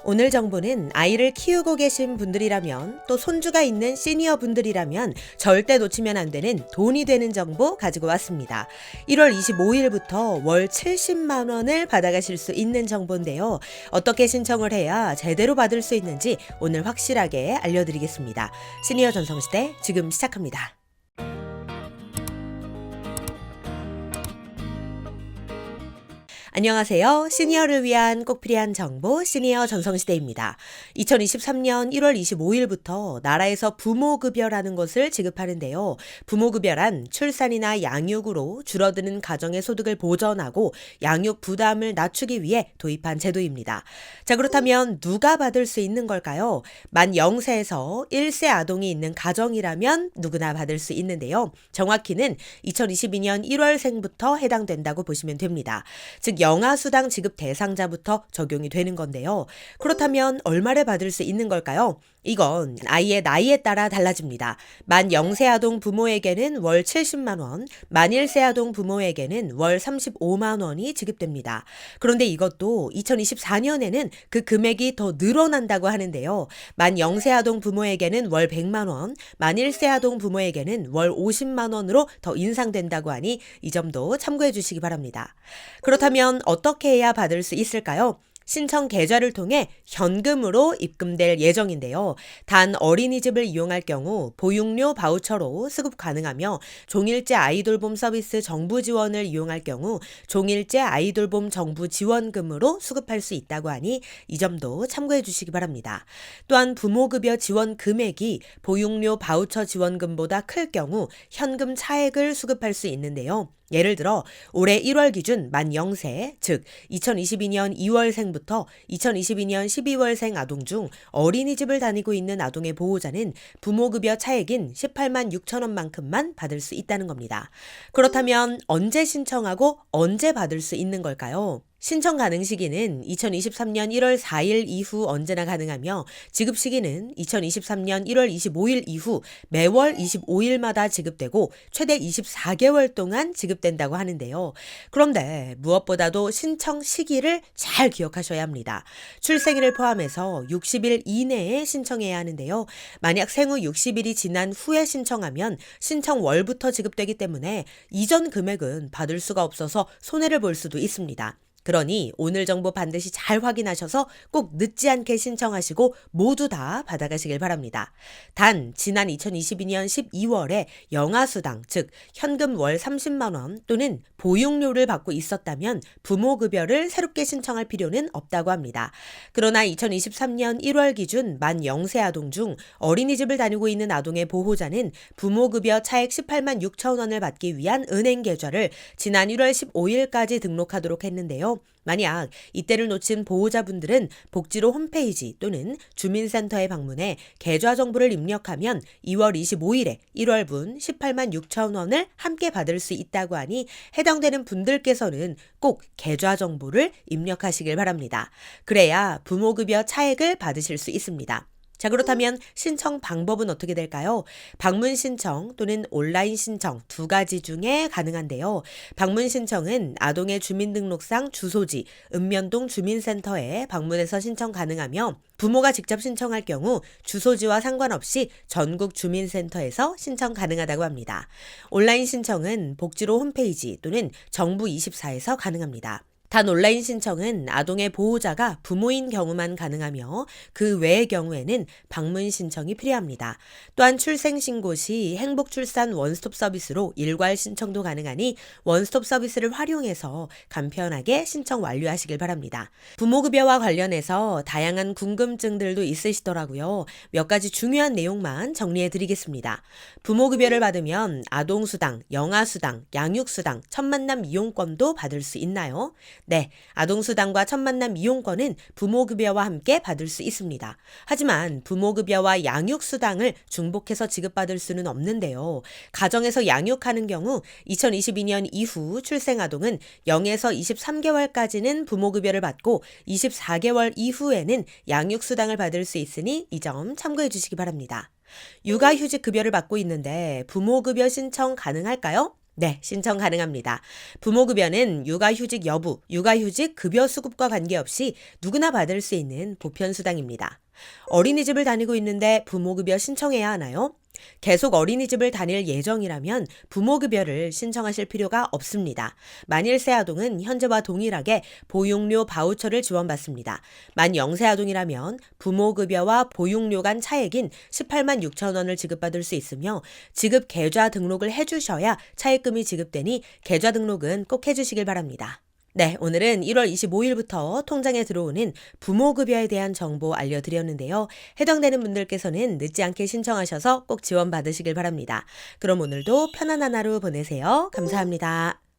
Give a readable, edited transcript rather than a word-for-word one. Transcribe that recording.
오늘 정보는 아이를 키우고 계신 분들이라면 또 손주가 있는 시니어 분들이라면 절대 놓치면 안 되는 돈이 되는 정보 가지고 왔습니다. 1월 25일부터 월 70만 원을 받아가실 수 있는 정보인데요. 어떻게 신청을 해야 제대로 받을 수 있는지 오늘 확실하게 알려드리겠습니다. 시니어 전성시대 지금 시작합니다. 안녕하세요. 시니어를 위한 꼭 필요한 정보 시니어 전성시대입니다. 2023년 1월 25일부터 나라에서 부모급여라는 것을 지급하는데요. 부모급여란 출산이나 양육으로 줄어드는 가정의 소득을 보전하고 양육 부담을 낮추기 위해 도입한 제도입니다. 자, 그렇다면 누가 받을 수 있는 걸까요? 만 0세에서 1세 아동이 있는 가정이라면 누구나 받을 수 있는데요. 정확히는 2022년 1월생부터 해당된다고 보시면 됩니다. 즉 영아수당 지급 대상자부터 적용이 되는 건데요. 그렇다면 얼마를 받을 수 있는 걸까요? 이건 아이의 나이에 따라 달라집니다. 만 0세 아동 부모에게는 월 70만 원, 만 1세 아동 부모에게는 월 35만 원이 지급됩니다. 그런데 이것도 2024년에는 그 금액이 더 늘어난다고 하는데요. 만 0세 아동 부모에게는 월 100만 원, 만 1세 아동 부모에게는 월 50만 원으로 더 인상된다고 하니 이 점도 참고해 주시기 바랍니다. 그렇다면 어떻게 해야 받을 수 있을까요? 신청 계좌를 통해 현금으로 입금될 예정인데요. 단 어린이집을 이용할 경우 보육료 바우처로 수급 가능하며 종일제 아이돌봄 서비스 정부 지원을 이용할 경우 종일제 아이돌봄 정부 지원금으로 수급할 수 있다고 하니 이 점도 참고해 주시기 바랍니다. 또한 부모급여 지원 금액이 보육료 바우처 지원금보다 클 경우 현금 차액을 수급할 수 있는데요. 예를 들어 올해 1월 기준 만 0세, 즉 2022년 2월생부터 2022년 12월생 아동 중 어린이집을 다니고 있는 아동의 보호자는 부모급여 차액인 18만 6천 원만큼만 받을 수 있다는 겁니다. 그렇다면 언제 신청하고 언제 받을 수 있는 걸까요? 신청 가능 시기는 2023년 1월 4일 이후 언제나 가능하며 지급 시기는 2023년 1월 25일 이후 매월 25일마다 지급되고 최대 24개월 동안 지급된다고 하는데요. 그런데 무엇보다도 신청 시기를 잘 기억하셔야 합니다. 출생일을 포함해서 60일 이내에 신청해야 하는데요. 만약 생후 60일이 지난 후에 신청하면 신청월부터 지급되기 때문에 이전 금액은 받을 수가 없어서 손해를 볼 수도 있습니다. 그러니 오늘 정보 반드시 잘 확인하셔서 꼭 늦지 않게 신청하시고 모두 다 받아가시길 바랍니다. 단 지난 2022년 12월에 영아수당, 즉 현금 월 30만 원 또는 보육료를 받고 있었다면 부모급여를 새롭게 신청할 필요는 없다고 합니다. 그러나 2023년 1월 기준 만 0세 아동 중 어린이집을 다니고 있는 아동의 보호자는 부모급여 차액 18만 6천 원을 받기 위한 은행 계좌를 지난 1월 15일까지 등록하도록 했는데요. 만약 이때를 놓친 보호자분들은 복지로 홈페이지 또는 주민센터에 방문해 계좌 정보를 입력하면 2월 25일에 1월분 18만 6천 원을 함께 받을 수 있다고 하니 해당되는 분들께서는 꼭 계좌 정보를 입력하시길 바랍니다. 그래야 부모급여 차액을 받으실 수 있습니다. 자, 그렇다면 신청 방법은 어떻게 될까요? 방문 신청 또는 온라인 신청 두 가지 중에 가능한데요. 방문 신청은 아동의 주민등록상 주소지 읍면동 주민센터에 방문해서 신청 가능하며 부모가 직접 신청할 경우 주소지와 상관없이 전국 주민센터에서 신청 가능하다고 합니다. 온라인 신청은 복지로 홈페이지 또는 정부24에서 가능합니다. 단 온라인 신청은 아동의 보호자가 부모인 경우만 가능하며 그 외의 경우에는 방문 신청이 필요합니다. 또한 출생신고 시 행복출산 원스톱 서비스로 일괄 신청도 가능하니 원스톱 서비스를 활용해서 간편하게 신청 완료하시길 바랍니다. 부모급여와 관련해서 다양한 궁금증들도 있으시더라고요. 몇 가지 중요한 내용만 정리해 드리겠습니다. 부모급여를 받으면 아동수당, 영아수당, 양육수당, 첫만남 이용권도 받을 수 있나요? 네, 아동수당과 첫만남 이용권은 부모급여와 함께 받을 수 있습니다. 하지만 부모급여와 양육수당을 중복해서 지급받을 수는 없는데요. 가정에서 양육하는 경우 2022년 이후 출생아동은 0에서 23개월까지는 부모급여를 받고 24개월 이후에는 양육수당을 받을 수 있으니 이 점 참고해 주시기 바랍니다. 육아휴직 급여를 받고 있는데 부모급여 신청 가능할까요? 네, 신청 가능합니다. 부모급여는 육아휴직 여부, 육아휴직 급여 수급과 관계없이 누구나 받을 수 있는 보편수당입니다. 어린이집을 다니고 있는데 부모급여 신청해야 하나요? 계속 어린이집을 다닐 예정이라면 부모급여를 신청하실 필요가 없습니다. 만일세 아동은 현재와 동일하게 보육료 바우처를 지원받습니다. 만 0세 아동이라면 부모급여와 보육료 간 차액인 18만 6천 원을 지급받을 수 있으며 지급 계좌 등록을 해주셔야 차액금이 지급되니 계좌 등록은 꼭 해주시길 바랍니다. 네, 오늘은 1월 25일부터 통장에 들어오는 부모급여에 대한 정보 알려드렸는데요. 해당되는 분들께서는 늦지 않게 신청하셔서 꼭 지원받으시길 바랍니다. 그럼 오늘도 편안한 하루 보내세요. 감사합니다.